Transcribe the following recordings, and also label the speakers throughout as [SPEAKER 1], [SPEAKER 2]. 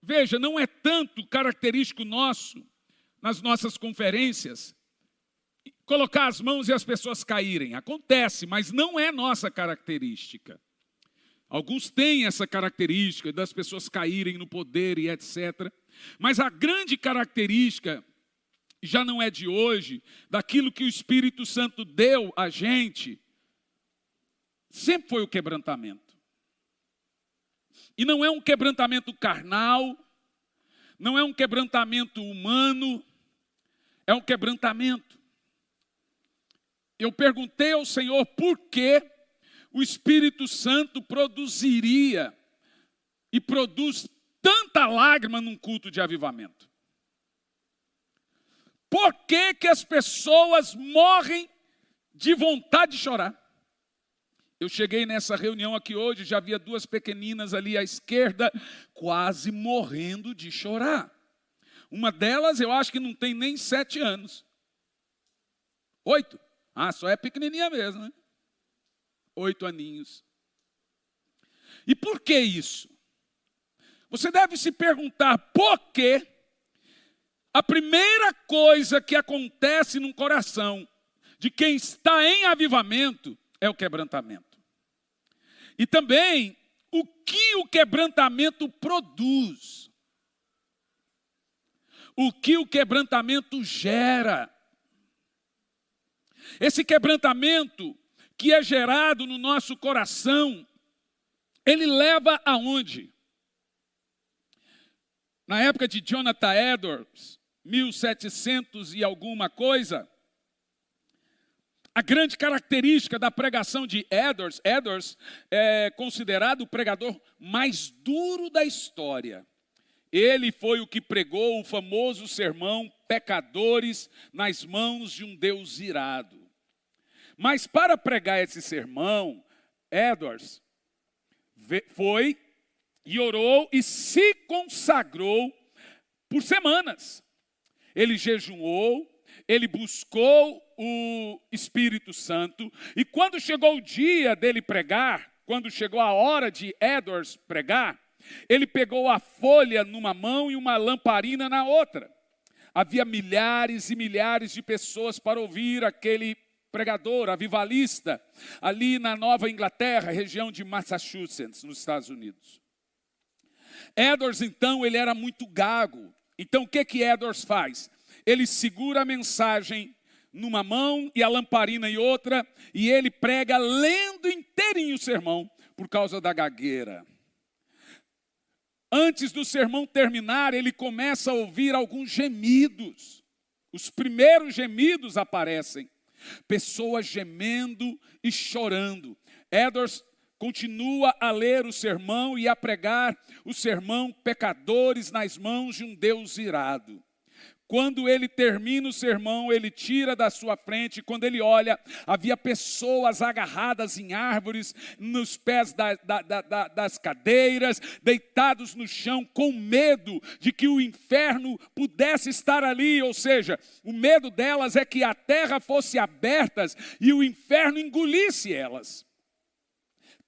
[SPEAKER 1] veja, não é tanto característico nosso, nas nossas conferências, colocar as mãos e as pessoas caírem. Acontece, mas não é nossa característica. Alguns têm essa característica das pessoas caírem no poder e etc. Mas a grande característica, já não é de hoje, daquilo que o Espírito Santo deu a gente, sempre foi o quebrantamento. E não é um quebrantamento carnal, não é um quebrantamento humano, é um quebrantamento. Eu perguntei ao Senhor por que o Espírito Santo produziria e produz tanta lágrima num culto de avivamento. Por que que as pessoas morrem de vontade de chorar? Eu cheguei nessa reunião aqui hoje, já havia duas pequeninas ali à esquerda, quase morrendo de chorar. Uma delas eu acho que não tem nem 7 anos. 8? Ah, só é pequenininha mesmo, né? 8 aninhos. E por que isso? Você deve se perguntar por que a primeira coisa que acontece no coração de quem está em avivamento é o quebrantamento. E também o que o quebrantamento produz. O que o quebrantamento gera. Esse quebrantamento que é gerado no nosso coração, ele leva aonde? Na época de Jonathan Edwards, 1700 e alguma coisa, a grande característica da pregação de Edwards é considerado o pregador mais duro da história. Ele foi o que pregou o famoso sermão Pecadores nas mãos de um Deus irado. Mas para pregar esse sermão, Edwards foi e orou e se consagrou por semanas. Ele jejuou, ele buscou o Espírito Santo, e quando chegou o dia dele pregar, quando chegou a hora de Edwards pregar, ele pegou a folha numa mão e uma lamparina na outra. Havia milhares e milhares de pessoas para ouvir aquele pregador, avivalista, ali na Nova Inglaterra, região de Massachusetts, nos Estados Unidos. Edwards, então, ele era muito gago. Então, o que Edwards faz? Ele segura a mensagem numa mão e a lamparina em outra, e ele prega lendo inteirinho o sermão, por causa da gagueira. Antes do sermão terminar, ele começa a ouvir alguns gemidos. Os primeiros gemidos aparecem. Pessoas gemendo e chorando. Edwards continua a ler o sermão e a pregar o sermão Pecadores nas mãos de um Deus irado. Quando ele termina o sermão, ele tira da sua frente, quando ele olha, havia pessoas agarradas em árvores, nos pés das cadeiras, deitados no chão, com medo de que o inferno pudesse estar ali. Ou seja, o medo delas é que a terra fosse aberta e o inferno engolisse elas.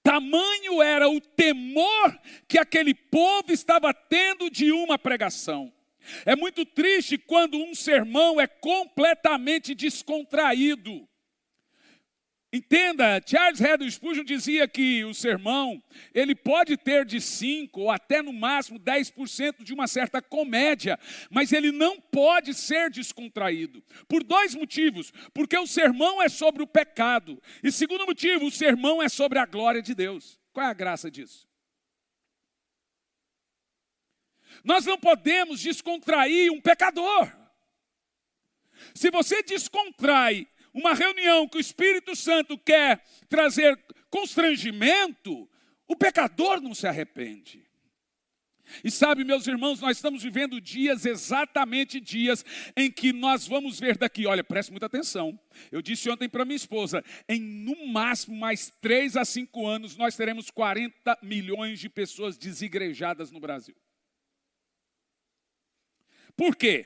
[SPEAKER 1] Tamanho era o temor que aquele povo estava tendo de uma pregação. É muito triste quando um sermão é completamente descontraído. Entenda, Charles Haddon Spurgeon dizia que o sermão, ele pode ter de 5% ou até no máximo 10% de uma certa comédia, mas ele não pode ser descontraído. Por 2 motivos. Porque o sermão é sobre o pecado. E segundo motivo, o sermão é sobre a glória de Deus. Qual é a graça disso? Nós não podemos descontrair um pecador. Se você descontrai uma reunião que o Espírito Santo quer trazer constrangimento, o pecador não se arrepende. E sabe, meus irmãos, nós estamos vivendo dias, exatamente dias, em que nós vamos ver daqui, olha, preste muita atenção. Eu disse ontem para minha esposa, em no máximo mais 3 a 5 anos, nós teremos 40 milhões de pessoas desigrejadas no Brasil. Por quê?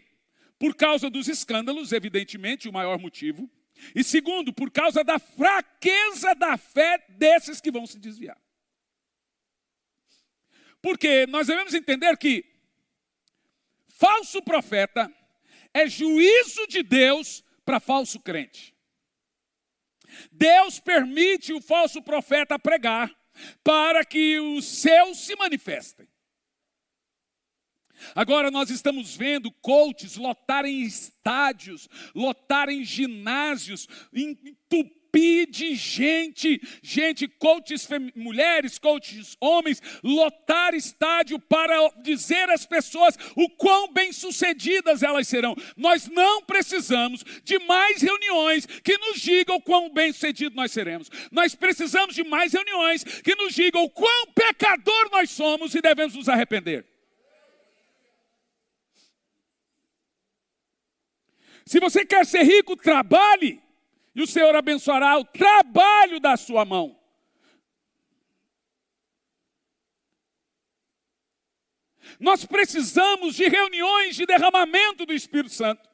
[SPEAKER 1] Por causa dos escândalos, evidentemente, o maior motivo. E segundo, por causa da fraqueza da fé desses que vão se desviar. Porque nós devemos entender que Falso profeta é juízo de Deus para falso crente. Deus permite o falso profeta pregar para que os seus se manifestem. Agora nós estamos vendo coaches lotarem estádios, lotarem ginásios, entupir de gente, coaches mulheres, coaches homens, lotar estádio para dizer às pessoas o quão bem-sucedidas elas serão. Nós não precisamos de mais reuniões que nos digam o quão bem-sucedidos nós seremos. Nós precisamos de mais reuniões que nos digam o quão pecador nós somos e devemos nos arrepender. Se você quer ser rico, trabalhe, e o Senhor abençoará o trabalho da sua mão. Nós precisamos de reuniões de derramamento do Espírito Santo.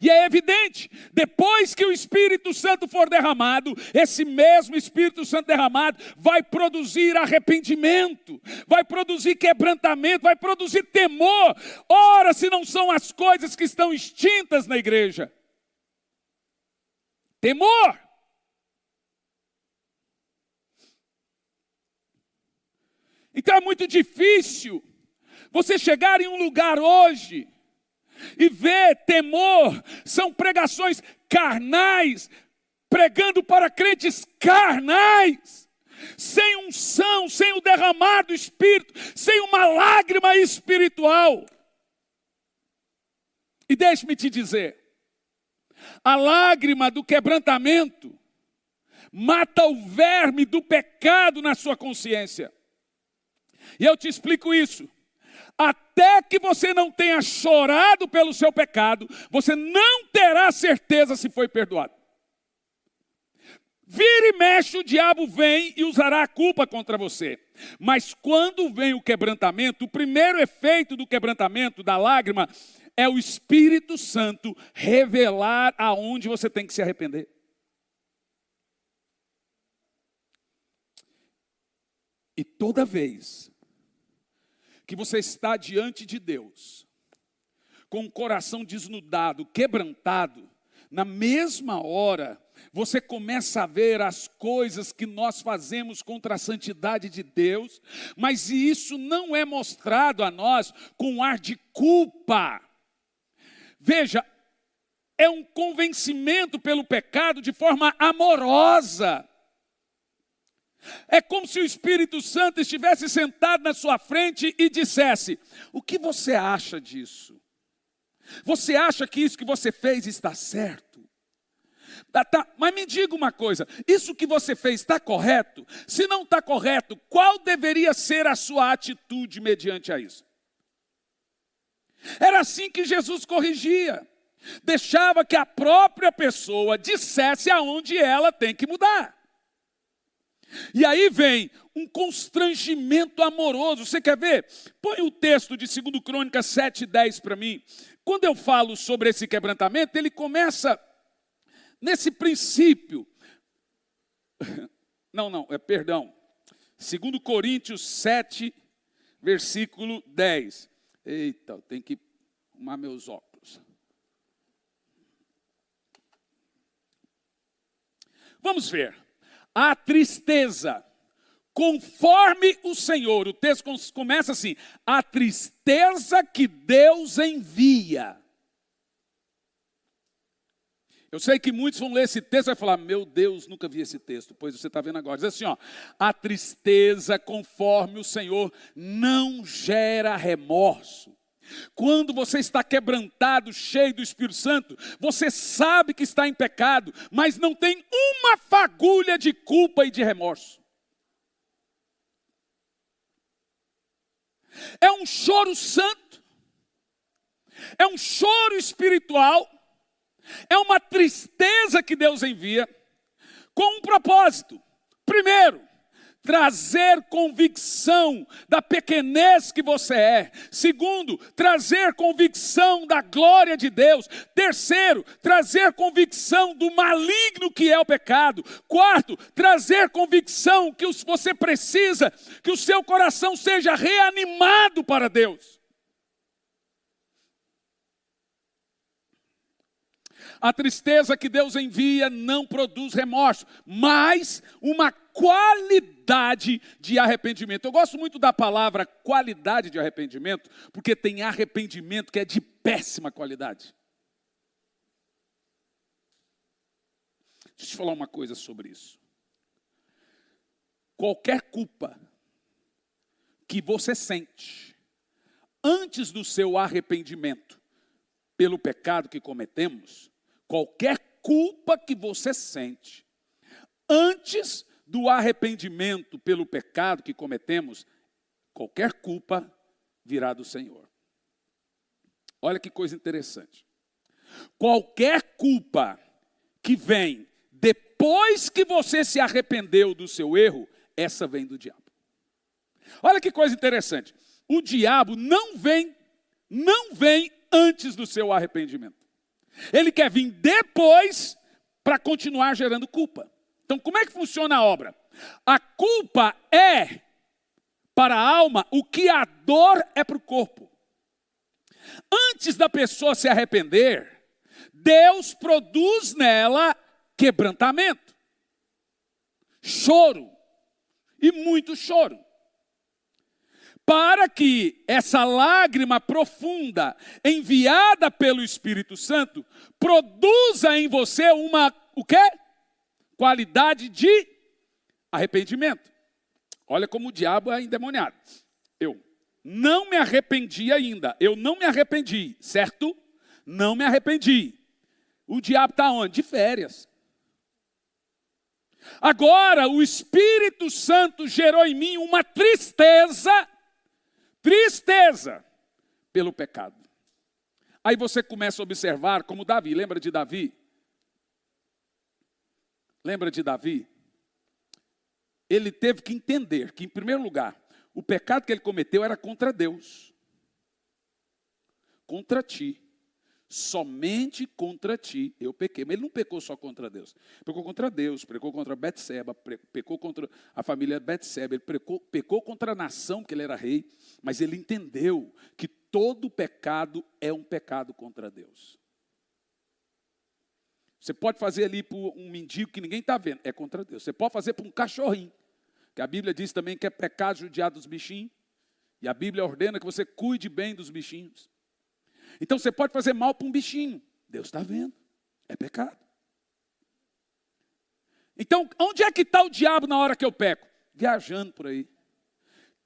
[SPEAKER 1] E é evidente, depois que o Espírito Santo for derramado, esse mesmo Espírito Santo derramado vai produzir arrependimento, vai produzir quebrantamento, vai produzir temor. Ora, se não são as coisas que estão extintas na igreja. Temor. Então é muito difícil você chegar em um lugar hoje e ver temor. São pregações carnais, pregando para crentes carnais, sem unção, sem o derramar do Espírito, sem uma lágrima espiritual. E deixe-me te dizer, a lágrima do quebrantamento mata o verme do pecado na sua consciência. E eu te explico isso. Até que você não tenha chorado pelo seu pecado, você não terá certeza se foi perdoado. Vira e mexe, o diabo vem e usará a culpa contra você. Mas quando vem o quebrantamento, o primeiro efeito do quebrantamento, da lágrima, é o Espírito Santo revelar aonde você tem que se arrepender. E toda vez que você está diante de Deus, com o coração desnudado, quebrantado, na mesma hora, você começa a ver as coisas que nós fazemos contra a santidade de Deus, mas isso não é mostrado a nós com um ar de culpa. Veja, é um convencimento pelo pecado de forma amorosa. É como se o Espírito Santo estivesse sentado na sua frente e dissesse: o que você acha disso? Você acha que isso que você fez está certo? Mas me diga uma coisa, isso que você fez está correto? Se não está correto, qual deveria ser a sua atitude mediante a isso? Era assim que Jesus corrigia. Deixava que a própria pessoa dissesse aonde ela tem que mudar. E aí vem um constrangimento amoroso. Você quer ver? Põe o texto de 2 Crônicas 7:10 para mim. Quando eu falo sobre esse quebrantamento, ele começa nesse princípio. Perdão. 2 Coríntios 7, versículo 10. Eita, eu tenho que arrumar meus óculos. Vamos ver. A tristeza, conforme o Senhor, o texto começa assim: a tristeza que Deus envia. Eu sei que muitos vão ler esse texto e vão falar: meu Deus, nunca vi esse texto. Pois você está vendo agora. Diz assim, ó: a tristeza conforme o Senhor não gera remorso. Quando você está quebrantado, cheio do Espírito Santo, você sabe que está em pecado, mas não tem uma fagulha de culpa e de remorso. É um choro santo, é um choro espiritual, é uma tristeza que Deus envia com um propósito. Primeiro, trazer convicção da pequenez que você é. Segundo, trazer convicção da glória de Deus. Terceiro, trazer convicção do maligno que é o pecado. Quarto, trazer convicção que você precisa que o seu coração seja reanimado para Deus. A tristeza que Deus envia não produz remorso, mas uma qualidade de arrependimento. Eu gosto muito da palavra qualidade de arrependimento, porque tem arrependimento que é de péssima qualidade. Deixa eu te falar uma coisa sobre isso. Qualquer culpa que você sente antes do seu arrependimento pelo pecado que cometemos, qualquer culpa que você sente antes do arrependimento pelo pecado que cometemos, qualquer culpa virá do Senhor. Olha que coisa interessante. Qualquer culpa que vem depois que você se arrependeu do seu erro, essa vem do diabo. Olha que coisa interessante. O diabo não vem antes do seu arrependimento. Ele quer vir depois para continuar gerando culpa. Então, como é que funciona a obra? A culpa é para a alma o que a dor é para o corpo. Antes da pessoa se arrepender, Deus produz nela quebrantamento, choro e muito choro. Para que essa lágrima profunda, enviada pelo Espírito Santo, produza em você o quê? Qualidade de arrependimento. Olha como o diabo é endemoniado. Eu não me arrependi ainda. Eu não me arrependi, certo? Não me arrependi. O diabo está onde? De férias. Agora, o Espírito Santo gerou em mim uma tristeza pelo pecado. Aí você começa a observar como Davi, lembra de Davi? Lembra de Davi? Ele teve que entender que, em primeiro lugar, o pecado que ele cometeu era contra Deus. Contra ti. Somente contra ti eu pequei. Mas ele não pecou só contra Deus. Pecou contra Deus, pecou contra Betseba, pecou contra a família Betseba, ele pecou contra a nação, que ele era rei, mas ele entendeu que todo pecado é um pecado contra Deus. Você pode fazer ali para um mendigo que ninguém está vendo, é contra Deus. Você pode fazer para um cachorrinho, que a Bíblia diz também que é pecado judiar dos bichinhos, e a Bíblia ordena que você cuide bem dos bichinhos. Então você pode fazer mal para um bichinho, Deus está vendo, é pecado. Então, onde é que está o diabo na hora que eu peco? Viajando por aí.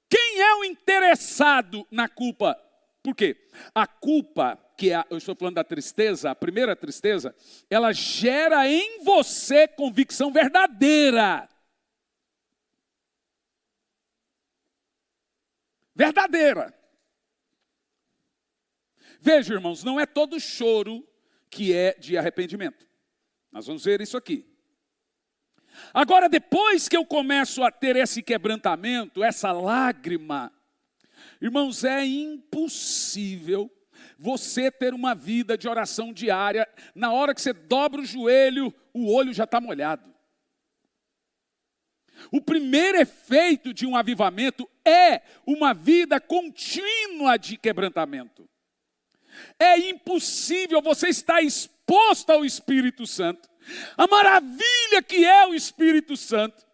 [SPEAKER 1] Quem é o interessado na culpa? Por quê? A culpa, eu estou falando da tristeza, a primeira tristeza, ela gera em você convicção verdadeira. Verdadeira. Veja, irmãos, não é todo choro que é de arrependimento. Nós vamos ver isso aqui. Agora, depois que eu começo a ter esse quebrantamento, essa lágrima, irmãos, é impossível você ter uma vida de oração diária. Na hora que você dobra o joelho, o olho já está molhado. O primeiro efeito de um avivamento é uma vida contínua de quebrantamento. É impossível você estar exposto ao Espírito Santo. A maravilha que é o Espírito Santo.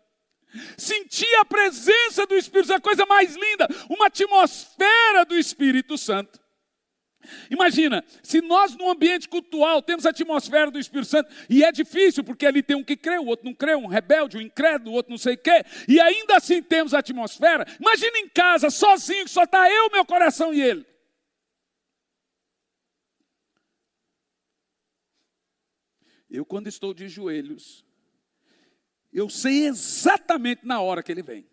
[SPEAKER 1] Sentir a presença do Espírito Santo, a coisa mais linda, uma atmosfera do Espírito Santo. Imagina, se nós num ambiente cultural temos a atmosfera do Espírito Santo, e é difícil, porque ali tem um que crê, o outro não crê, um rebelde, um incrédulo, o outro não sei o quê, e ainda assim temos a atmosfera. Imagina em casa, sozinho, que só está eu, meu coração e ele. Eu, quando estou de joelhos, eu sei exatamente na hora que ele vem.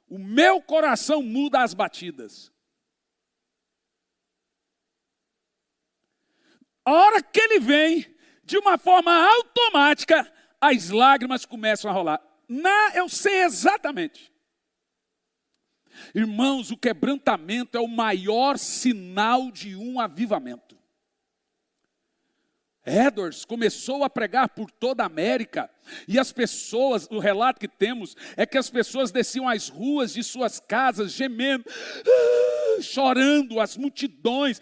[SPEAKER 1] O meu coração muda as batidas. A hora que ele vem, de uma forma automática, as lágrimas começam a rolar. Eu sei exatamente. Irmãos, o quebrantamento é o maior sinal de um avivamento. Edwards começou a pregar por toda a América, e as pessoas, o relato que temos é que as pessoas desciam às ruas de suas casas gemendo, chorando, as multidões,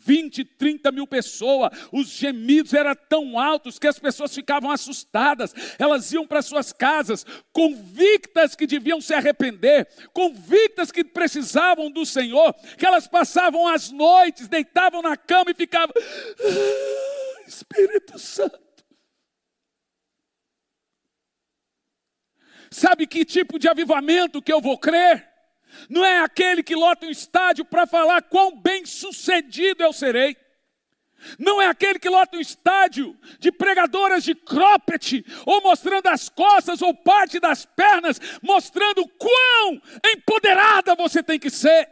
[SPEAKER 1] 20, 30 mil pessoas. Os gemidos eram tão altos que as pessoas ficavam assustadas. Elas iam para suas casas, convictas que deviam se arrepender, convictas que precisavam do Senhor, que elas passavam as noites, deitavam na cama e ficavam: Espírito Santo. Sabe que tipo de avivamento que eu vou crer? Não é aquele que lota um estádio para falar quão bem sucedido eu serei. Não é aquele que lota um estádio de pregadoras de cropped, ou mostrando as costas ou parte das pernas, mostrando quão empoderada você tem que ser.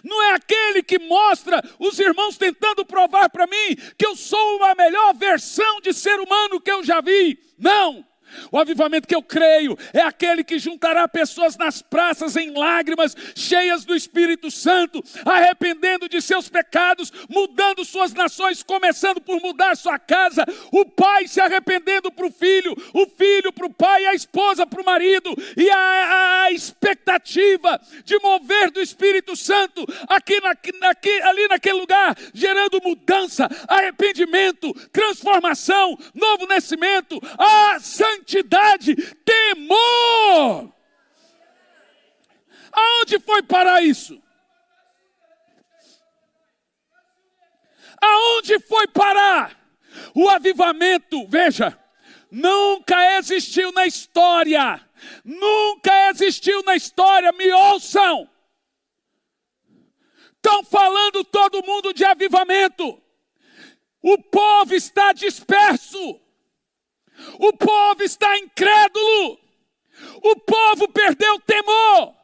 [SPEAKER 1] Não é aquele que mostra os irmãos tentando provar para mim que eu sou a melhor versão de ser humano que eu já vi. Não. O avivamento que eu creio é aquele que juntará pessoas nas praças em lágrimas, cheias do Espírito Santo, arrependendo de seus pecados, mudando suas nações, começando por mudar sua casa, o pai se arrependendo para o filho para o pai, a esposa para o marido, e a expectativa de mover do Espírito Santo ali naquele lugar, gerando mudança, arrependimento, transformação, novo nascimento, a santidade, temor. Aonde foi parar isso? Aonde foi parar? O avivamento, veja, nunca existiu na história. Nunca existiu na história, me ouçam. Estão falando todo mundo de avivamento. O povo está disperso. O povo está incrédulo. O povo perdeu o temor.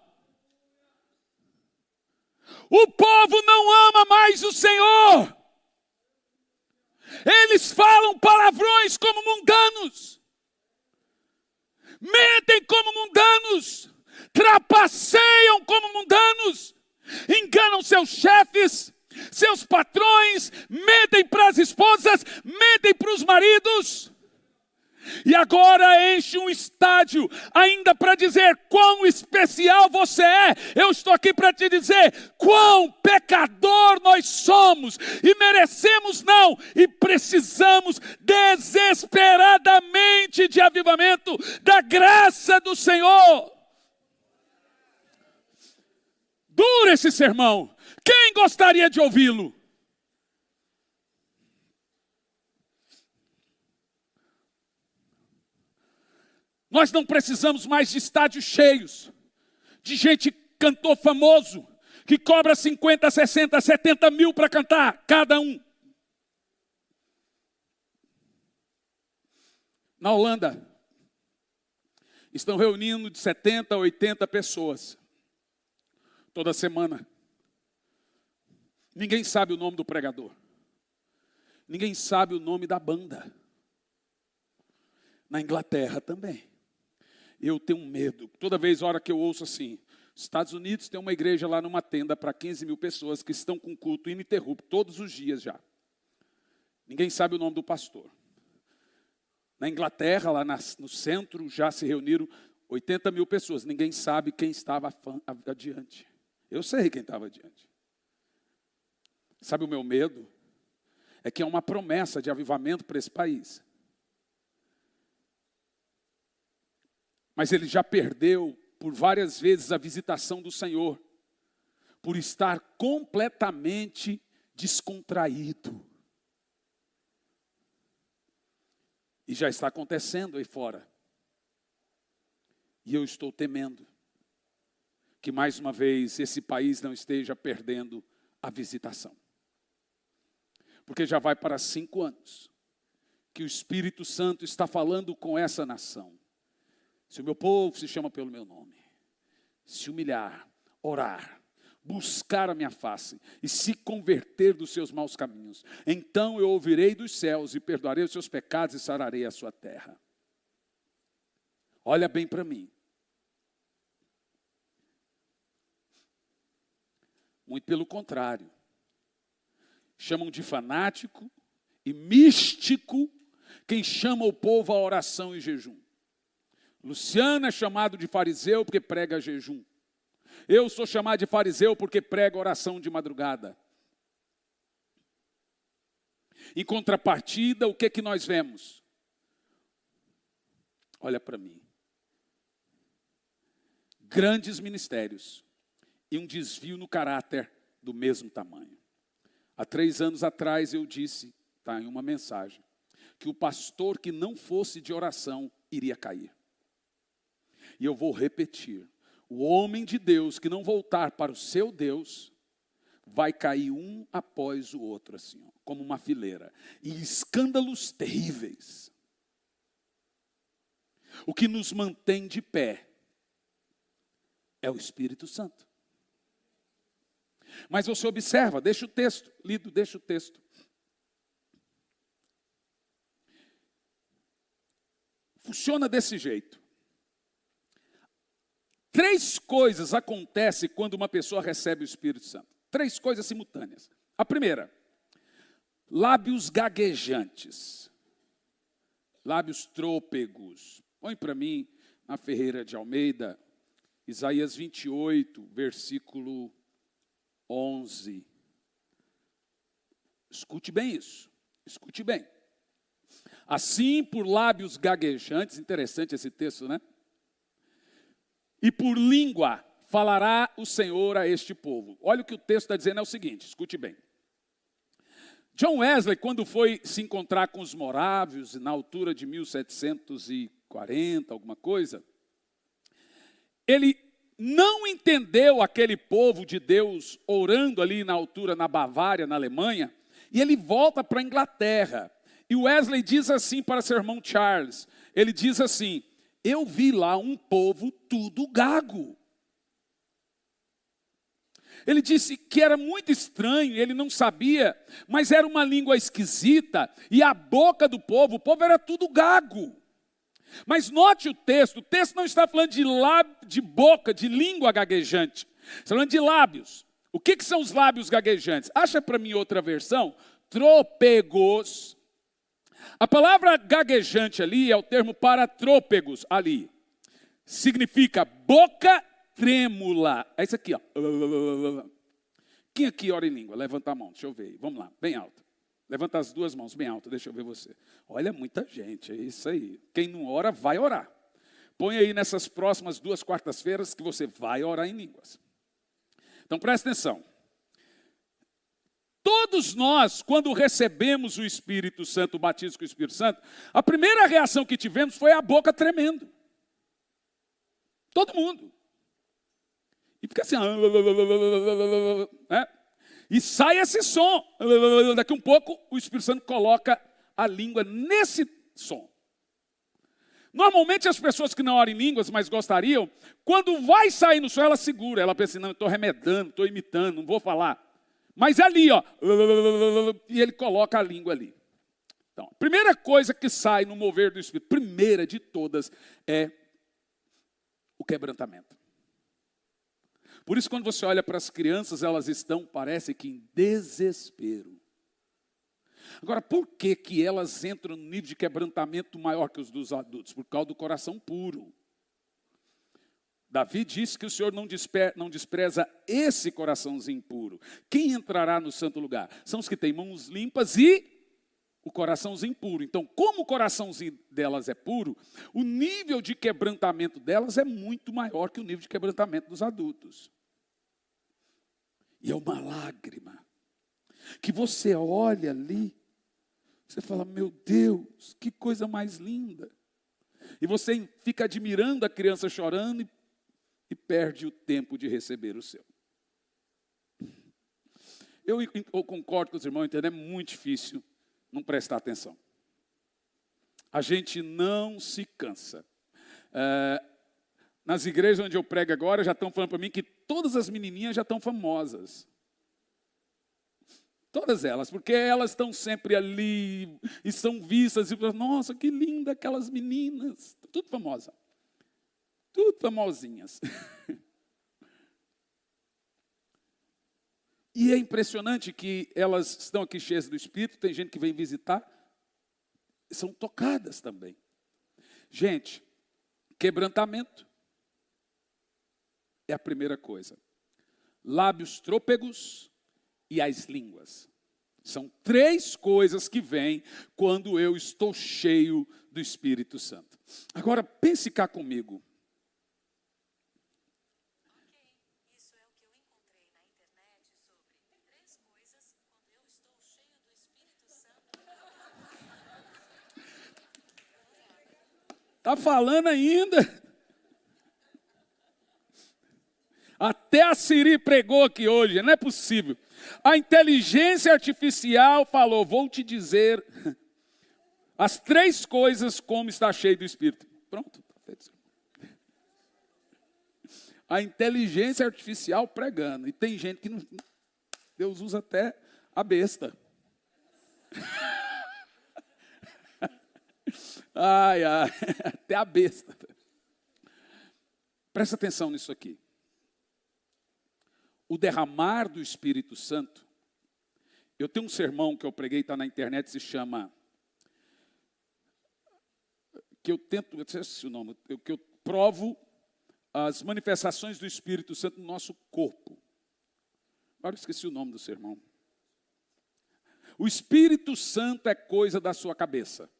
[SPEAKER 1] O povo não ama mais o Senhor. Eles falam palavrões como mundanos. Mentem como mundanos. Trapaceiam como mundanos. Enganam seus chefes, seus patrões. Mentem para as esposas. Mentem para os maridos. E agora enche um estádio ainda para dizer quão especial você é. Eu estou aqui para te dizer quão pecador nós somos. E merecemos não. E precisamos desesperadamente de avivamento da graça do Senhor. Dura esse sermão. Quem gostaria de ouvi-lo? Nós não precisamos mais de estádios cheios, de gente cantor famoso, que cobra 50, 60, 70 mil para cantar, cada um. Na Holanda, estão reunindo de 70 a 80 pessoas, toda semana. Ninguém sabe o nome do pregador. Ninguém sabe o nome da banda. Na Inglaterra também. Eu tenho medo. Toda vez, a hora que eu ouço assim, Estados Unidos tem uma igreja lá numa tenda para 15 mil pessoas que estão com culto ininterrupto, todos os dias já. Ninguém sabe o nome do pastor. Na Inglaterra, lá no centro, já se reuniram 80 mil pessoas. Ninguém sabe quem estava adiante. Eu sei quem estava adiante. Sabe o meu medo? É que é uma promessa de avivamento para esse país. Mas ele já perdeu por várias vezes a visitação do Senhor, por estar completamente descontraído. E já está acontecendo aí fora. E eu estou temendo que mais uma vez esse país não esteja perdendo a visitação. Porque já vai para 5 anos que o Espírito Santo está falando com essa nação. Se o meu povo se chama pelo meu nome, se humilhar, orar, buscar a minha face e se converter dos seus maus caminhos, então eu ouvirei dos céus e perdoarei os seus pecados e sararei a sua terra. Olha bem para mim. Muito pelo contrário. Chamam de fanático e místico quem chama o povo à oração e jejum. Luciano é chamado de fariseu porque prega jejum. Eu sou chamado de fariseu porque prego oração de madrugada. Em contrapartida, o que nós vemos? Olha para mim. Grandes ministérios e um desvio no caráter do mesmo tamanho. Há 3 anos atrás eu disse, está em uma mensagem, que o pastor que não fosse de oração iria cair. E eu vou repetir. O homem de Deus que não voltar para o seu Deus, vai cair um após o outro, assim, ó, como uma fileira. E escândalos terríveis. O que nos mantém de pé é o Espírito Santo. Mas você observa, deixa o texto, lido, deixa o texto. Funciona desse jeito. 3 coisas acontecem quando uma pessoa recebe o Espírito Santo. 3 coisas simultâneas. A primeira, lábios gaguejantes. Lábios trôpegos. Põe para mim, na Ferreira de Almeida, Isaías 28, versículo 11. Escute bem isso. Escute bem. Assim, por lábios gaguejantes, interessante esse texto, né? E por língua falará o Senhor a este povo. Olha o que o texto está dizendo, é o seguinte, escute bem. John Wesley, quando foi se encontrar com os morávios, na altura de 1740, alguma coisa, ele não entendeu aquele povo de Deus orando ali na altura, na Bavária, na Alemanha, e ele volta para a Inglaterra. E Wesley diz assim para seu irmão Charles, ele diz assim, eu vi lá um povo tudo gago. Ele disse que era muito estranho, ele não sabia, mas era uma língua esquisita, e a boca do povo, o povo era tudo gago. Mas note o texto não está falando de boca, de língua gaguejante, está falando de lábios. O que são os lábios gaguejantes? Acha para mim outra versão, trôpegos. A palavra gaguejante ali é o termo para trôpegos ali. Significa boca trêmula. É isso aqui, ó. Quem aqui ora em língua? Levanta a mão, deixa eu ver. Vamos lá, bem alto. Levanta as 2 mãos bem alto, deixa eu ver você. Olha, muita gente, é isso aí. Quem não ora, vai orar. Põe aí nessas próximas 2 quartas-feiras que você vai orar em línguas. Então presta atenção. Todos nós, quando recebemos o Espírito Santo, o batismo com o Espírito Santo, a primeira reação que tivemos foi a boca tremendo. Todo mundo. E fica assim, né? E sai esse som. Daqui um pouco o Espírito Santo coloca a língua nesse som. Normalmente as pessoas que não oram em línguas, mas gostariam, quando vai sair no som, ela segura. Ela pensa assim, não, eu estou remedando, estou imitando, não vou falar. Mas ali, ó, e ele coloca a língua ali. Então, a primeira coisa que sai no mover do Espírito, primeira de todas, é o quebrantamento. Por isso, quando você olha para as crianças, elas estão, parece que em desespero. Agora, por que elas entram no nível de quebrantamento maior que os dos adultos? Por causa do coração puro. Davi disse que o Senhor não despreza esse coraçãozinho puro. Quem entrará no santo lugar? São os que têm mãos limpas e o coraçãozinho puro. Então, como o coraçãozinho delas é puro, o nível de quebrantamento delas é muito maior que o nível de quebrantamento dos adultos. E é uma lágrima que você olha ali, você fala, meu Deus, que coisa mais linda. E você fica admirando a criança chorando e perde o tempo de receber o seu. Eu concordo com os irmãos, entendeu? É muito difícil não prestar atenção. A gente não se cansa. Nas igrejas onde eu prego agora, já estão falando para mim que todas as menininhas já estão famosas. Todas elas, porque elas estão sempre ali e são vistas. E nossa, que linda aquelas meninas. Tudo famosa. Tudo famosinhas. E é impressionante que elas estão aqui cheias do Espírito, tem gente que vem visitar, são tocadas também. Gente, quebrantamento é a primeira coisa. Lábios trôpegos e as línguas. São 3 coisas que vêm quando eu estou cheio do Espírito Santo. Agora, pense cá comigo.
[SPEAKER 2] Isso é o que eu encontrei na internet sobre 3 coisas quando eu estou cheio do Espírito Santo.
[SPEAKER 1] Está falando ainda? Até a Siri pregou aqui hoje, não é possível. A inteligência artificial falou, vou te dizer as 3 coisas como está cheio do Espírito. Pronto, está feito. A inteligência artificial pregando. E tem gente que não... Deus usa até a besta. Ai, ai, até a besta. Presta atenção nisso aqui. O derramar do Espírito Santo. Eu tenho um sermão que eu preguei, está na internet, se chama... Que eu tento, não sei se é o nome, que eu provo as manifestações do Espírito Santo no nosso corpo. Agora eu esqueci o nome do sermão. O Espírito Santo é coisa da sua cabeça.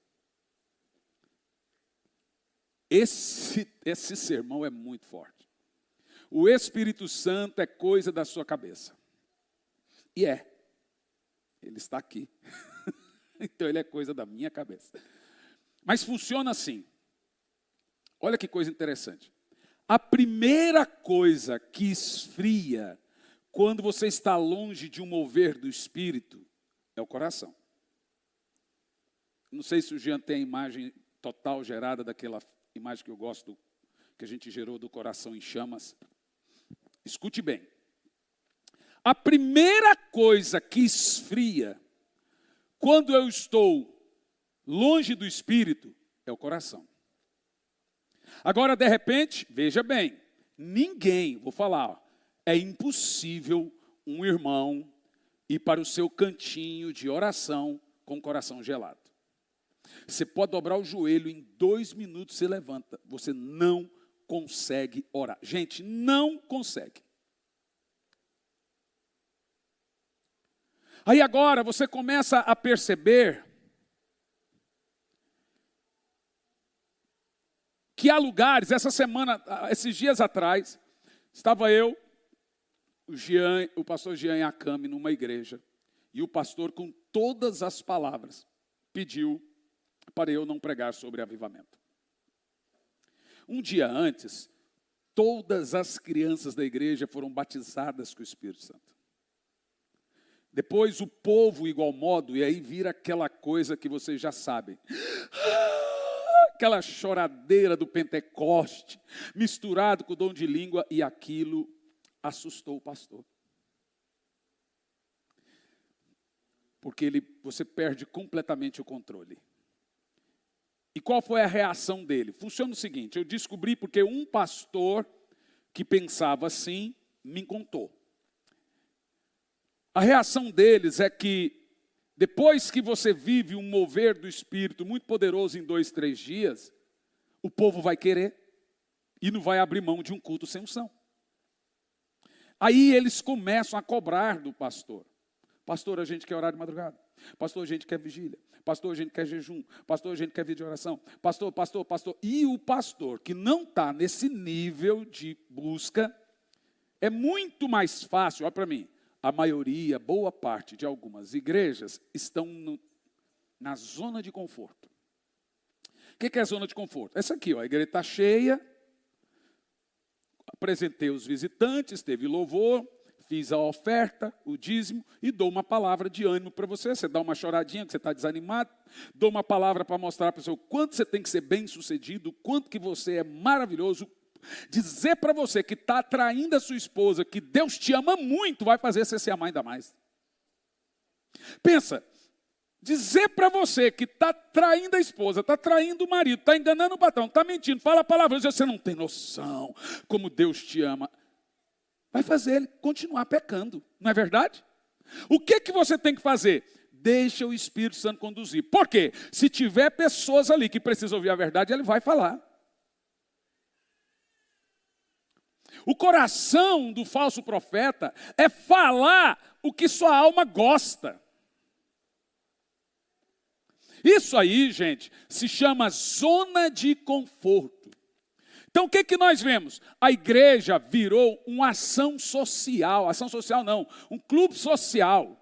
[SPEAKER 1] Esse sermão é muito forte. O Espírito Santo é coisa da sua cabeça. E é. Ele está aqui. Então ele é coisa da minha cabeça. Mas funciona assim. Olha que coisa interessante. A primeira coisa que esfria quando você está longe de um mover do Espírito é o coração. Não sei se o Jean tem a imagem total gerada daquela imagem que eu gosto, que a gente gerou do coração em chamas. Escute bem. A primeira coisa que esfria quando eu estou longe do Espírito é o coração. Agora, de repente, veja bem, ninguém, vou falar, ó, é impossível um irmão ir para o seu cantinho de oração com o coração gelado. Você pode dobrar o joelho, em 2 minutos você levanta. Você não consegue orar. Gente, não consegue. Aí agora você começa a perceber que há lugares, essa semana, esses dias atrás, estava eu, o pastor Jean Akami, numa igreja, e o pastor, com todas as palavras, pediu para eu não pregar sobre avivamento. Um dia antes, todas as crianças da igreja foram batizadas com o Espírito Santo. Depois o povo, igual modo, e aí vira aquela coisa que vocês já sabem. Aquela choradeira do Pentecoste, misturado com o dom de língua, e aquilo assustou o pastor. Porque você perde completamente o controle. E qual foi a reação dele? Funciona o seguinte, eu descobri porque um pastor que pensava assim, me contou. A reação deles é que, depois que você vive um mover do Espírito muito poderoso em 2, 3 dias, o povo vai querer e não vai abrir mão de um culto sem unção. Aí eles começam a cobrar do pastor. Pastor, a gente quer orar de madrugada. Pastor, a gente quer vigília. Pastor, a gente quer jejum. Pastor, a gente quer vídeo de oração. Pastor. E o pastor que não está nesse nível de busca, é muito mais fácil, olha para mim, a maioria, boa parte de algumas igrejas estão na zona de conforto. O que é a zona de conforto? Essa aqui, ó, a igreja está cheia, apresentei os visitantes, teve louvor, fiz a oferta, o dízimo, e dou uma palavra de ânimo para você. Você dá uma choradinha, que você está desanimado, dou uma palavra para mostrar para você o quanto você tem que ser bem sucedido, o quanto que você é maravilhoso. Dizer para você que está atraindo a sua esposa, que Deus te ama muito, vai fazer você se amar ainda mais. Pensa, dizer para você que está traindo a esposa, está traindo o marido, está enganando o patrão, está mentindo, fala palavrões, você não tem noção como Deus te ama. Vai fazer ele continuar pecando, não é verdade? O que você tem que fazer? Deixa o Espírito Santo conduzir. Por quê? Se tiver pessoas ali que precisam ouvir a verdade, ele vai falar. O coração do falso profeta é falar o que sua alma gosta. Isso aí, gente, se chama zona de conforto. Então o que nós vemos? A igreja virou uma ação social não, um clube social.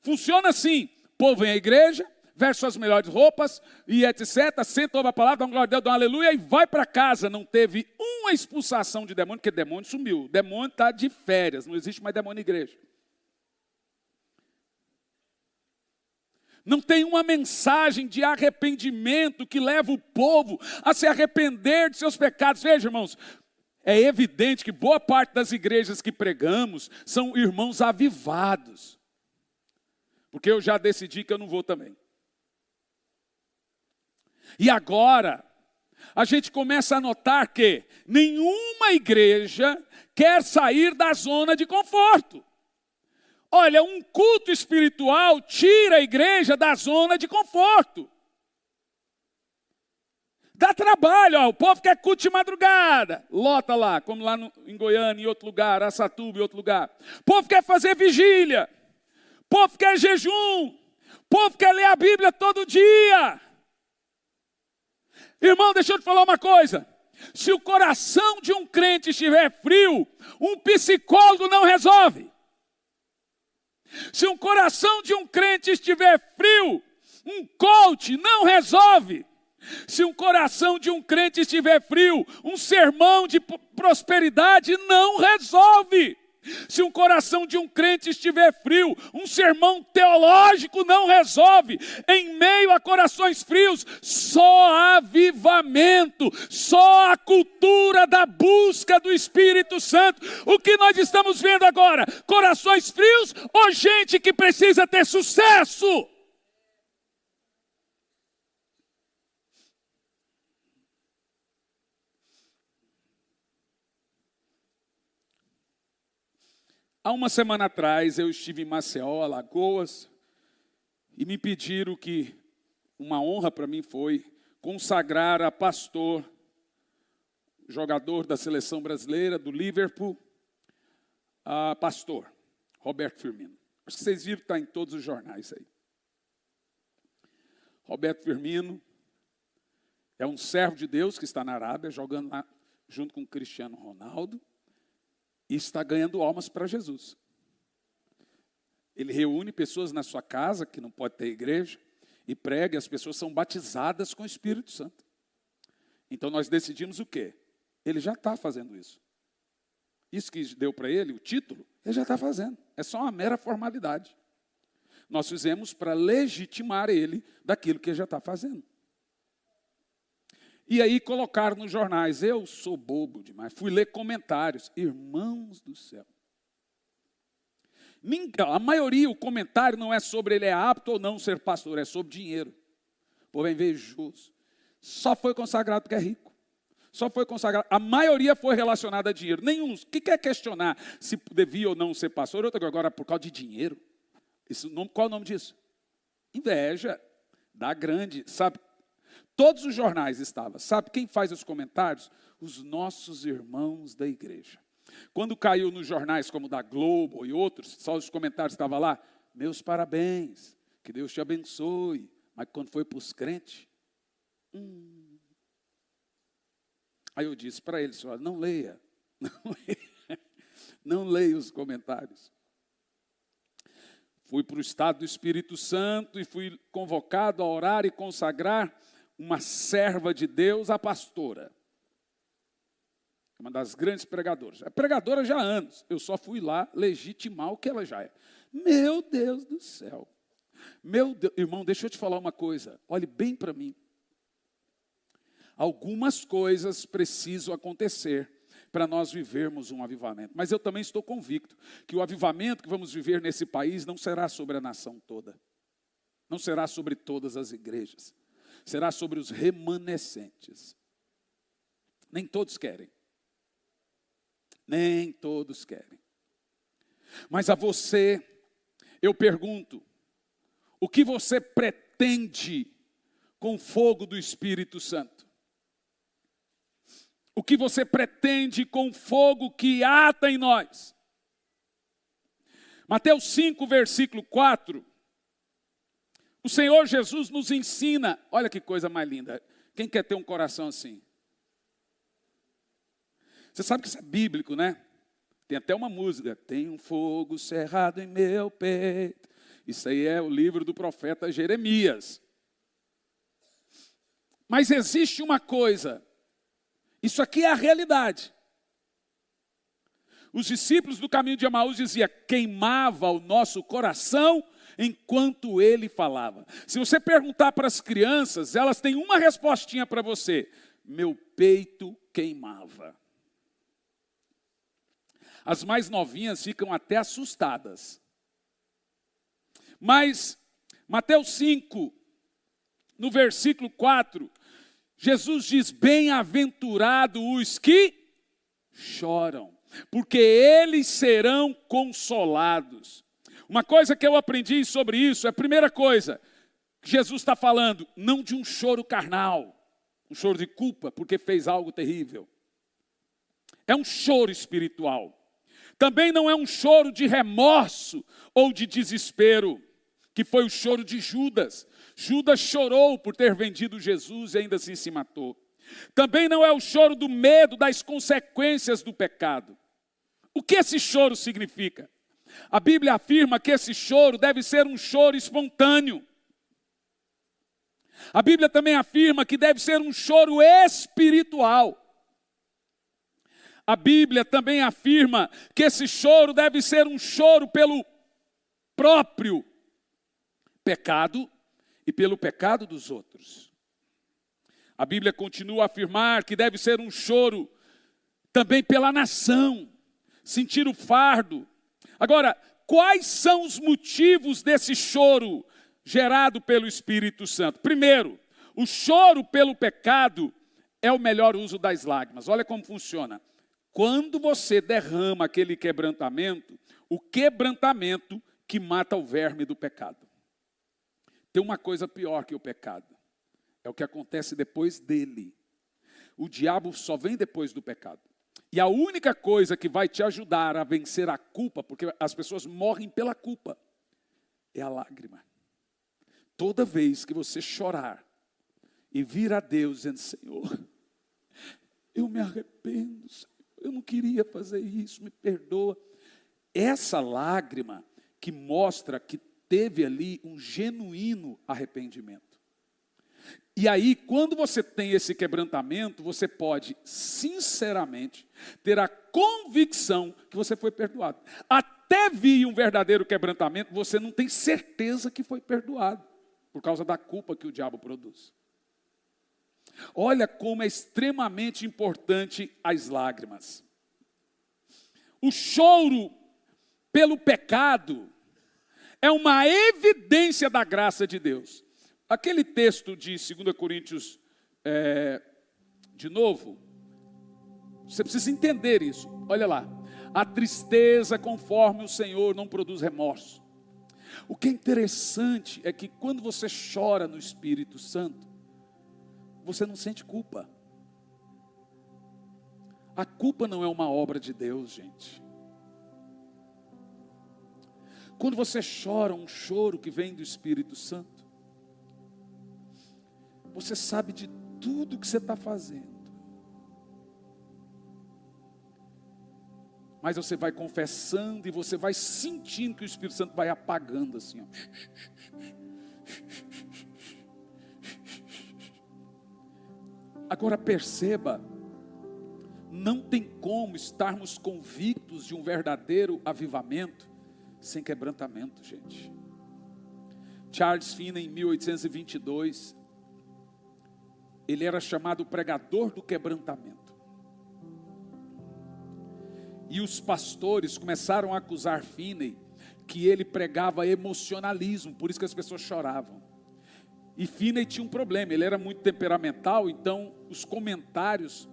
[SPEAKER 1] Funciona assim, o povo vem à igreja, veste suas melhores roupas e etc, senta, ouve a palavra, dá um glória a Deus, dá um aleluia e vai para casa. Não teve uma expulsação de demônio, porque demônio sumiu. Demônio está de férias, não existe mais demônio na igreja. Não tem uma mensagem de arrependimento que leva o povo a se arrepender de seus pecados. Veja, irmãos, é evidente que boa parte das igrejas que pregamos são irmãos avivados. Porque eu já decidi que eu não vou também. E agora, a gente começa a notar que nenhuma igreja quer sair da zona de conforto. Olha, um culto espiritual tira a igreja da zona de conforto. Dá trabalho, ó, o povo quer culto de madrugada, lota lá, como lá em Goiânia, em outro lugar, Araçatuba, em outro lugar. O povo quer fazer vigília, o povo quer jejum, o povo quer ler a Bíblia todo dia. Irmão, deixa eu te falar uma coisa. Se o coração de um crente estiver frio, um psicólogo não resolve. Se o coração de um crente estiver frio, um coach não resolve. Se o coração de um crente estiver frio, um sermão de prosperidade não resolve. Se o coração de um crente estiver frio, um sermão teológico não resolve. Em meio a corações frios, só avivamento, só a cultura da busca do Espírito Santo. O que nós estamos vendo agora? Corações frios ou gente que precisa ter sucesso? Há uma semana atrás eu estive em Maceió, Alagoas, e me pediram que, uma honra para mim foi, consagrar a pastor, jogador da seleção brasileira, do Liverpool, a pastor, Roberto Firmino. Acho que vocês viram que está em todos os jornais aí. Roberto Firmino é um servo de Deus que está na Arábia, jogando lá junto com o Cristiano Ronaldo, e está ganhando almas para Jesus. Ele reúne pessoas na sua casa, que não pode ter igreja, e prega, e as pessoas são batizadas com o Espírito Santo. Então nós decidimos o quê? Ele já está fazendo isso. Isso que deu para ele, o título, ele já está fazendo. É só uma mera formalidade. Nós fizemos para legitimar ele daquilo que ele já está fazendo. E aí colocaram nos jornais, eu sou bobo demais, fui ler comentários, irmãos do céu. A maioria, o comentário não é sobre ele é apto ou não ser pastor, é sobre dinheiro. O povo é invejoso. Só foi consagrado porque é rico. Só foi consagrado, a maioria foi relacionada a dinheiro. Nenhum, que quer questionar se devia ou não ser pastor, outra agora por causa de dinheiro. Qual é o nome disso? Inveja, dá grande, sabe? Todos os jornais estavam. Sabe quem faz os comentários? Os nossos irmãos da igreja. Quando caiu nos jornais como da Globo e outros, só os comentários estavam lá. Meus parabéns, que Deus te abençoe. Mas quando foi para os crentes, Aí eu disse para eles, olha, não leia. Não leia os comentários. Fui para o estado do Espírito Santo e fui convocado a orar e consagrar uma serva de Deus, a pastora. Uma das grandes pregadoras. É pregadora já há anos. Eu só fui lá legitimar o que ela já é. Meu Deus do céu. Meu Deus. Irmão, deixa eu te falar uma coisa. Olhe bem para mim. Algumas coisas precisam acontecer para nós vivermos um avivamento. Mas eu também estou convicto que o avivamento que vamos viver nesse país não será sobre a nação toda. Não será sobre todas as igrejas. Será sobre os remanescentes. Nem todos querem. Nem todos querem. Mas a você, eu pergunto, o que você pretende com o fogo do Espírito Santo? O que você pretende com o fogo que ata em nós? Mateus 5, versículo 4. O Senhor Jesus nos ensina, olha que coisa mais linda. Quem quer ter um coração assim? Você sabe que isso é bíblico, né? Tem até uma música, tem um fogo cerrado em meu peito. Isso aí é o livro do profeta Jeremias. Mas existe uma coisa, isso aqui é a realidade. Os discípulos do caminho de Emaús diziam, queimava o nosso coração enquanto ele falava. Se você perguntar para as crianças, elas têm uma respostinha para você. Meu peito queimava. As mais novinhas ficam até assustadas. Mas, Mateus 5, no versículo 4, Jesus diz, bem-aventurado os que choram, porque eles serão consolados. Uma coisa que eu aprendi sobre isso, é a primeira coisa, Jesus está falando, não de um choro carnal, um choro de culpa, porque fez algo terrível. É um choro espiritual. Também não é um choro de remorso ou de desespero, que foi o choro de Judas. Judas chorou por ter vendido Jesus e ainda assim se matou. Também não é o choro do medo das consequências do pecado. O que esse choro significa? A Bíblia afirma que esse choro deve ser um choro espontâneo. A Bíblia também afirma que deve ser um choro espiritual. A Bíblia também afirma que esse choro deve ser um choro pelo próprio pecado e pelo pecado dos outros. A Bíblia continua a afirmar que deve ser um choro também pela nação, sentir o fardo. Agora, quais são os motivos desse choro gerado pelo Espírito Santo? Primeiro, o choro pelo pecado é o melhor uso das lágrimas. Olha como funciona. Quando você derrama aquele quebrantamento, o quebrantamento que mata o verme do pecado. Tem uma coisa pior que o pecado. É o que acontece depois dele. O diabo só vem depois do pecado. E a única coisa que vai te ajudar a vencer a culpa, porque as pessoas morrem pela culpa, é a lágrima. Toda vez que você chorar e vir a Deus dizendo, Senhor, eu me arrependo, Senhor, eu não queria fazer isso, me perdoa. Essa lágrima que mostra que teve ali um genuíno arrependimento. E aí, quando você tem esse quebrantamento, você pode, sinceramente, ter a convicção que você foi perdoado. Até vir um verdadeiro quebrantamento, você não tem certeza que foi perdoado, por causa da culpa que o diabo produz. Olha como é extremamente importante as lágrimas. O choro pelo pecado é uma evidência da graça de Deus. Aquele texto de 2 Coríntios, de novo, você precisa entender isso. Olha lá. A tristeza conforme o Senhor não produz remorso. O que é interessante é que quando você chora no Espírito Santo, você não sente culpa. A culpa não é uma obra de Deus, gente. Quando você chora um choro que vem do Espírito Santo, você sabe de tudo que você está fazendo. Mas você vai confessando e você vai sentindo que o Espírito Santo vai apagando assim, ó. Agora perceba, não tem como estarmos convictos de um verdadeiro avivamento sem quebrantamento, gente. Charles Finney, em 1822, ele era chamado pregador do quebrantamento. E os pastores começaram a acusar Finney que ele pregava emocionalismo, por isso que as pessoas choravam. E Finney tinha um problema, ele era muito temperamental, então os comentários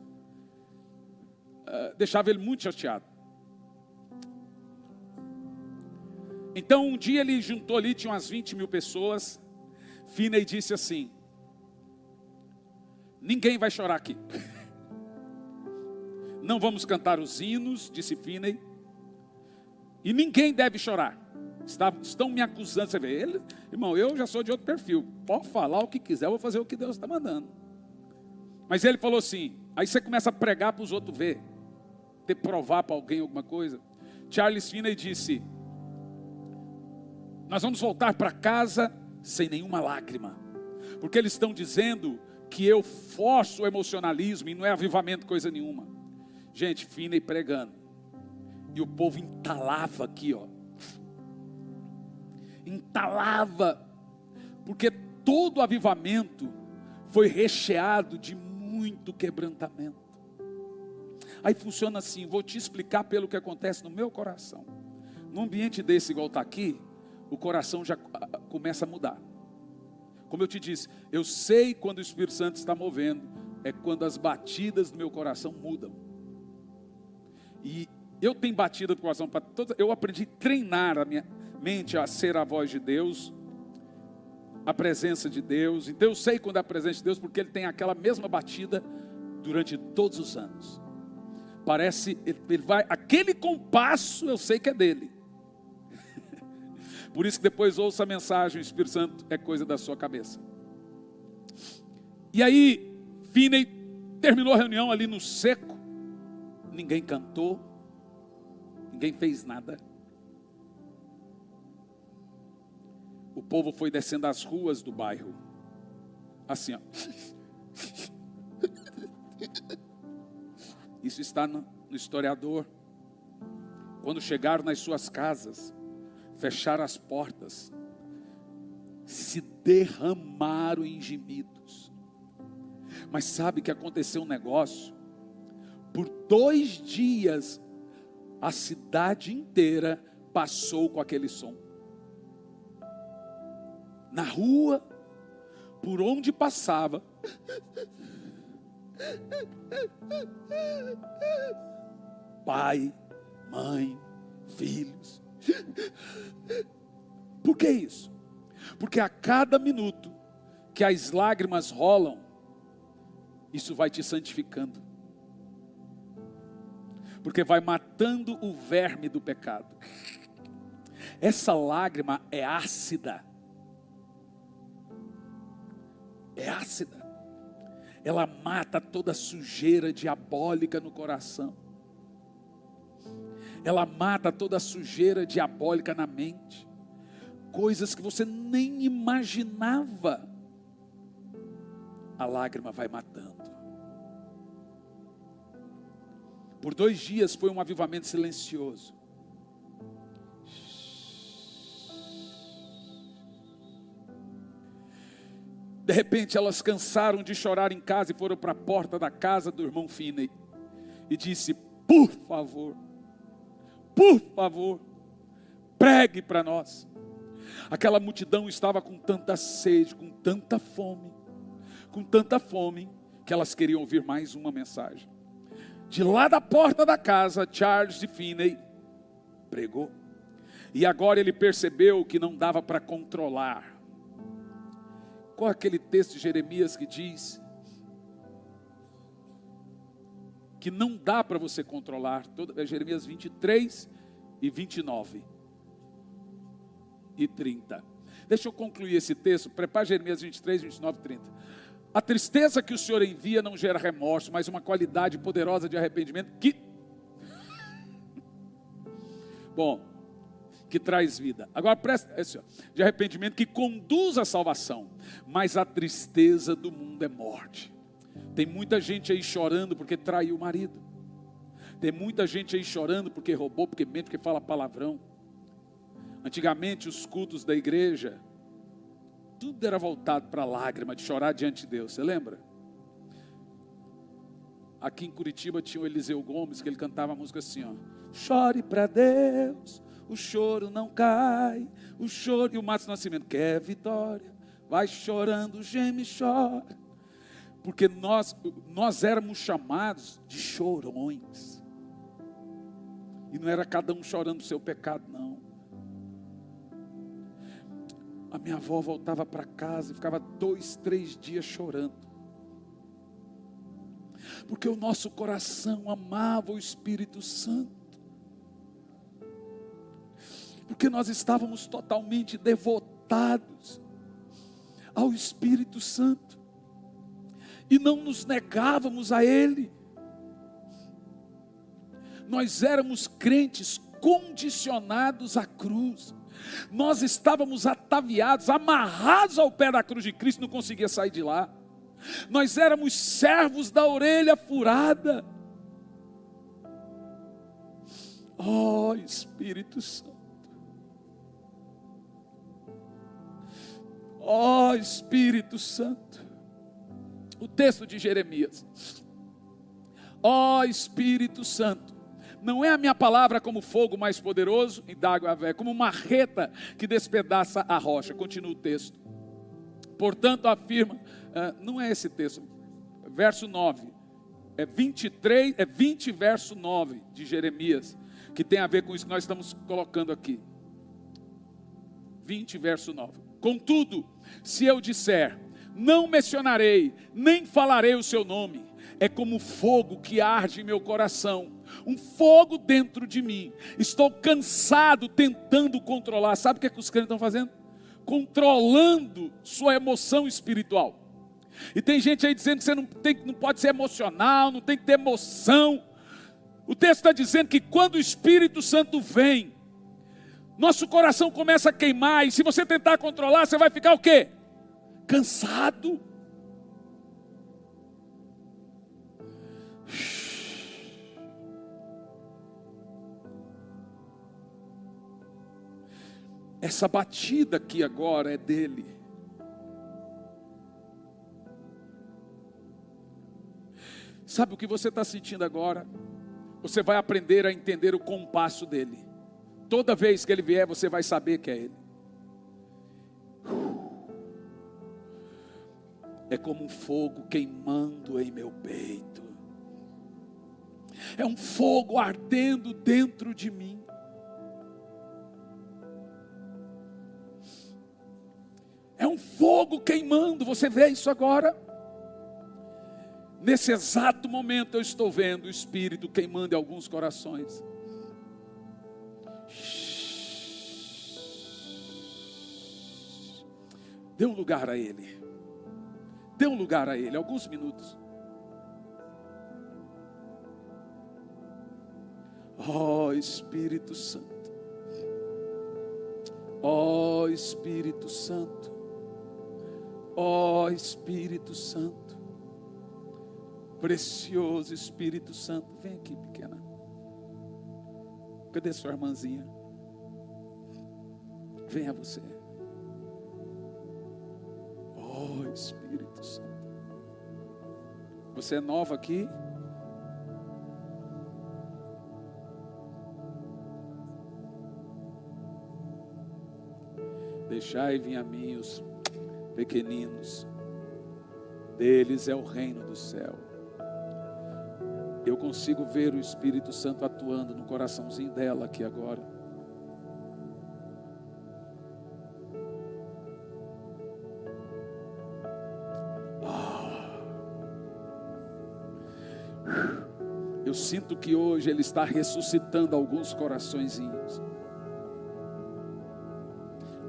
[SPEAKER 1] deixavam ele muito chateado. Então um dia ele juntou ali, tinha umas 20 mil pessoas. Finney disse assim: ninguém vai chorar aqui. Não vamos cantar os hinos, disse Finney. E ninguém deve chorar. Estão me acusando. Você vê, irmão, eu já sou de outro perfil. Pode falar o que quiser, eu vou fazer o que Deus está mandando. Mas ele falou assim, aí você começa a pregar para os outros ver, provar para alguém alguma coisa. Charles Finney disse, nós vamos voltar para casa sem nenhuma lágrima, porque eles estão dizendo que eu forço o emocionalismo e não é avivamento coisa nenhuma. Gente, Finney pregando, e o povo entalava aqui, ó. Entalava, porque todo avivamento foi recheado de muito quebrantamento. Aí funciona assim, vou te explicar pelo que acontece no meu coração. Num ambiente desse igual está aqui, o coração já começa a mudar. Como eu te disse, eu sei quando o Espírito Santo está movendo, é quando as batidas do meu coração mudam. E eu tenho batida do coração para todas, eu aprendi a treinar a minha mente a ser a voz de Deus, a presença de Deus. Então eu sei quando é a presença de Deus, porque ele tem aquela mesma batida durante todos os anos. Parece, ele vai, aquele compasso eu sei que é dele. Por isso que depois ouça a mensagem, o Espírito Santo é coisa da sua cabeça. E aí, Finney terminou a reunião ali no seco, ninguém cantou, ninguém fez nada. O povo foi descendo as ruas do bairro, assim, ó. Isso está no historiador. Quando chegaram nas suas casas, fecharam as portas, se derramaram em gemidos. Mas sabe que aconteceu um negócio? Por 2 dias, a cidade inteira passou com aquele som. Na rua, por onde passava, pai, mãe, filhos. Por que isso? Porque a cada minuto que as lágrimas rolam, isso vai te santificando. Porque vai matando o verme do pecado. Essa lágrima é ácida. É ácida. Ela mata toda a sujeira diabólica no coração. Ela mata toda a sujeira diabólica na mente. Coisas que você nem imaginava. A lágrima vai matando. Por 2 dias foi um avivamento silencioso. De repente elas cansaram de chorar em casa e foram para a porta da casa do irmão Finney. E disse, por favor, pregue para nós. Aquela multidão estava com tanta sede, com tanta fome, que elas queriam ouvir mais uma mensagem. De lá da porta da casa, Charles Finney pregou. E agora ele percebeu que não dava para controlar. Qual é aquele texto de Jeremias que diz que não dá para você controlar? É Jeremias 23 e 29 e 30. Deixa eu concluir esse texto. Prepare Jeremias 23, 29 e 30. A tristeza que o Senhor envia não gera remorso, mas uma qualidade poderosa de arrependimento que traz vida. Agora presta atenção, de arrependimento que conduz à salvação, mas a tristeza do mundo é morte. Tem muita gente aí chorando porque traiu o marido. Tem muita gente aí chorando porque roubou, porque mente, porque fala palavrão. Antigamente os cultos da igreja, tudo era voltado para a lágrima, de chorar diante de Deus, você lembra? Aqui em Curitiba tinha o Eliseu Gomes, que ele cantava a música assim, ó. Chore para Deus, o choro não cai, o choro, e o Márcio Nascimento, quer vitória, vai chorando, geme e chora. Porque nós éramos chamados de chorões. E não era cada um chorando o seu pecado, não. A minha avó voltava para casa e ficava 2, 3 dias chorando. Porque o nosso coração amava o Espírito Santo. Porque nós estávamos totalmente devotados ao Espírito Santo. E não nos negávamos a Ele. Nós éramos crentes condicionados à cruz. Nós estávamos ataviados, amarrados ao pé da cruz de Cristo, não conseguia sair de lá. Nós éramos servos da orelha furada. Oh, Espírito Santo. Oh, Espírito Santo. O texto de Jeremias. Oh, Espírito Santo. Não é a minha palavra como fogo mais poderoso, indaga a vé, como marreta que despedaça a rocha. Continua o texto. Portanto, afirma, não é esse texto, verso 9, é 20 verso 9 de Jeremias, que tem a ver com isso que nós estamos colocando aqui. 20 verso 9. Contudo, se eu disser, não mencionarei, nem falarei o seu nome, é como fogo que arde em meu coração, um fogo dentro de mim. Estou cansado tentando controlar. Sabe o que é que os crentes estão fazendo? Controlando sua emoção espiritual. E tem gente aí dizendo que você não pode ser emocional, não tem que ter emoção. O texto está dizendo que quando o Espírito Santo vem, nosso coração começa a queimar, e se você tentar controlar, você vai ficar o quê? Cansado. Essa batida aqui agora é dele. Sabe o que você está sentindo agora? Você vai aprender a entender o compasso dele. Toda vez que ele vier, você vai saber que é ele. É como um fogo queimando em meu peito. É um fogo ardendo dentro de mim. É um fogo queimando. Você vê isso agora? Nesse exato momento eu estou vendo o Espírito queimando em alguns corações. Dê um lugar a Ele. Dê um lugar a Ele, alguns minutos. Oh, Espírito Santo. Oh, Espírito Santo. Oh, Espírito Santo. Precioso Espírito Santo. Vem aqui, pequena. Cadê sua irmãzinha? Venha você. Oh, Espírito Santo. Você é nova aqui? Deixai vir a mim os pequeninos, deles é o reino do céu. Eu consigo ver o Espírito Santo atuando no coraçãozinho dela aqui agora. Eu sinto que hoje Ele está ressuscitando alguns coraçõezinhos.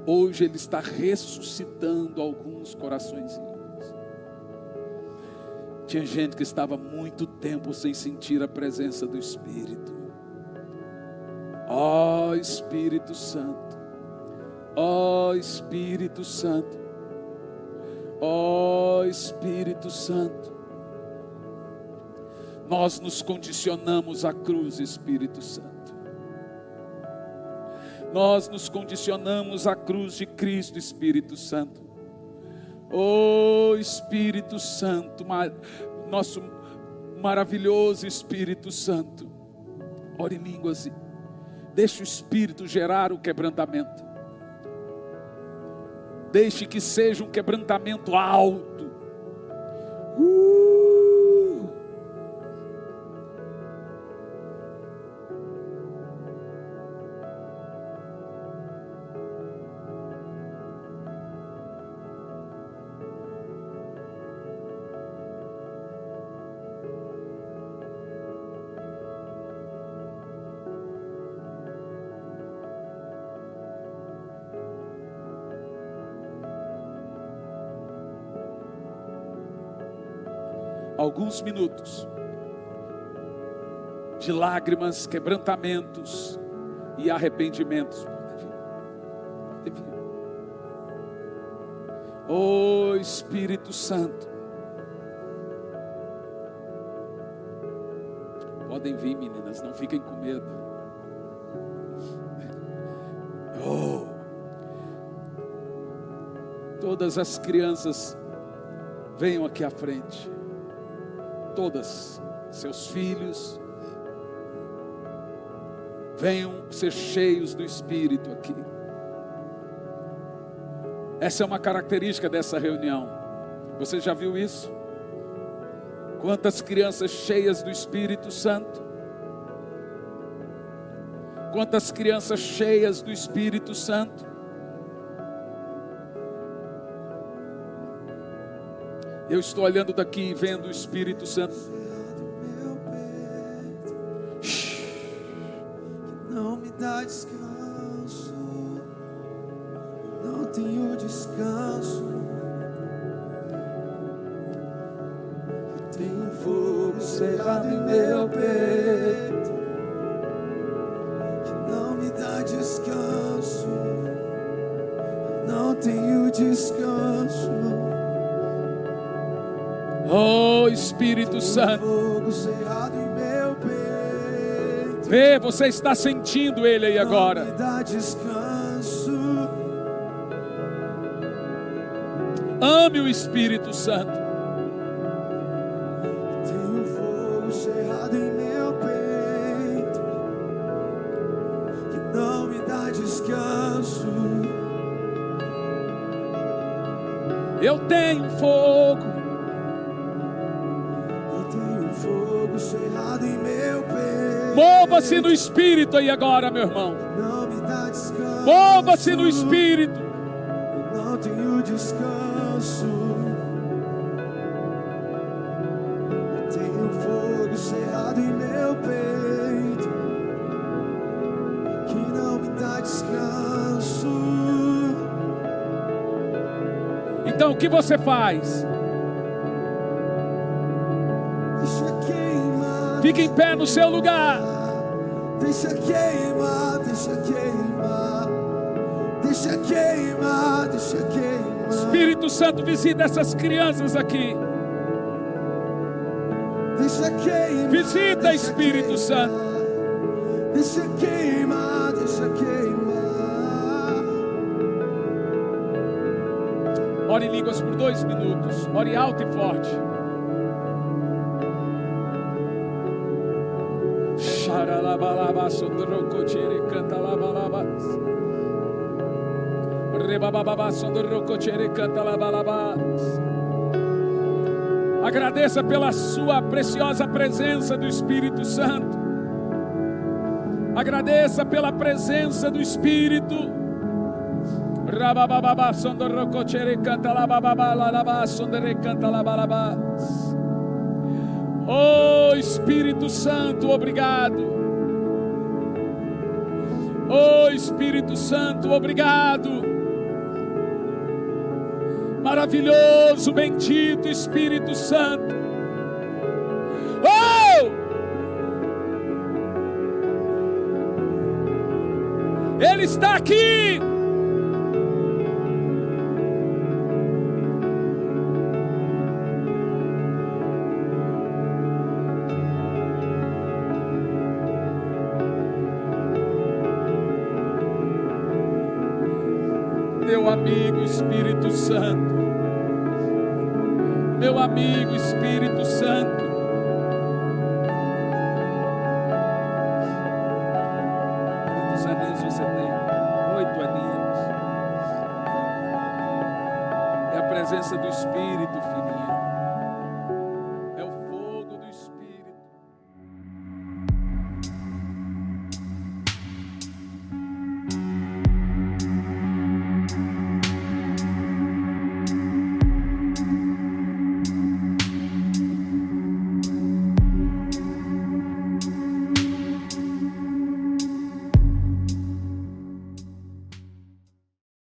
[SPEAKER 1] Hoje Ele está ressuscitando alguns coraçõezinhos. Tinha gente que estava muito tempo sem sentir a presença do Espírito. Ó Espírito Santo. Ó Espírito Santo. Ó Espírito Santo. Nós nos condicionamos à cruz, Espírito Santo. Nós nos condicionamos à cruz de Cristo, Espírito Santo. Oh Espírito Santo, nosso maravilhoso Espírito Santo. Ore em línguas e deixe o Espírito gerar o quebrantamento. Deixe que seja um quebrantamento alto. alguns minutos de lágrimas, quebrantamentos e arrependimentos. Pode vir. Oh Espírito Santo, podem vir, meninas, não fiquem com medo. Oh, todas as crianças venham aqui à frente, todas, seus filhos, venham ser cheios do Espírito aqui. Essa é uma característica dessa reunião. Você já viu isso? Quantas crianças cheias do Espírito Santo? Quantas crianças cheias do Espírito Santo? Eu estou olhando daqui e vendo o Espírito Santo.
[SPEAKER 3] Não me dá descanso, não tenho descanso. Eu tenho fogo cerrado em meu peito, que não me dá descanso, eu não tenho descanso.
[SPEAKER 1] Oh Espírito Santo,
[SPEAKER 3] Fogo cerrado em meu peito.
[SPEAKER 1] vê, você está sentindo Ele aí agora.
[SPEAKER 3] Não me dá descanso.
[SPEAKER 1] Ame o Espírito Santo.
[SPEAKER 3] Tenho fogo cerrado em meu peito, que não me dá descanso.
[SPEAKER 1] Eu tenho fogo.
[SPEAKER 3] Eu tenho fogo cerrado em meu peito.
[SPEAKER 1] Mova-se no Espírito aí agora, meu irmão.
[SPEAKER 3] Não me dá descanso.
[SPEAKER 1] Mova-se no Espírito.
[SPEAKER 3] Eu não tenho descanso. Eu tenho fogo cerrado em meu peito, que não me dá descanso.
[SPEAKER 1] Então o que você faz?
[SPEAKER 3] Deixa queimar.
[SPEAKER 1] Fica em pé no seu lugar.
[SPEAKER 3] Deixa queimar, deixa queimar. Deixa queimar, deixa queimar.
[SPEAKER 1] Espírito Santo, visita essas crianças aqui.
[SPEAKER 3] Deixa queimar.
[SPEAKER 1] Visita,
[SPEAKER 3] deixa
[SPEAKER 1] Espírito
[SPEAKER 3] queimar.
[SPEAKER 1] Santo.
[SPEAKER 3] Deixa queimar, deixa queimar.
[SPEAKER 1] Ore em línguas por 2 minutos. Ore alto e forte. Agradeça pela sua preciosa presença do Espírito Santo. Agradeça pela presença do Espírito. Oh Espírito Santo, obrigado. Oh Espírito Santo, obrigado. Maravilhoso, bendito Espírito Santo. Oh! Ele está aqui. Meu amigo Espírito Santo, meu amigo Espírito Santo, quantos aninhos você tem? 8 aninhos. É a presença do Espírito, filho.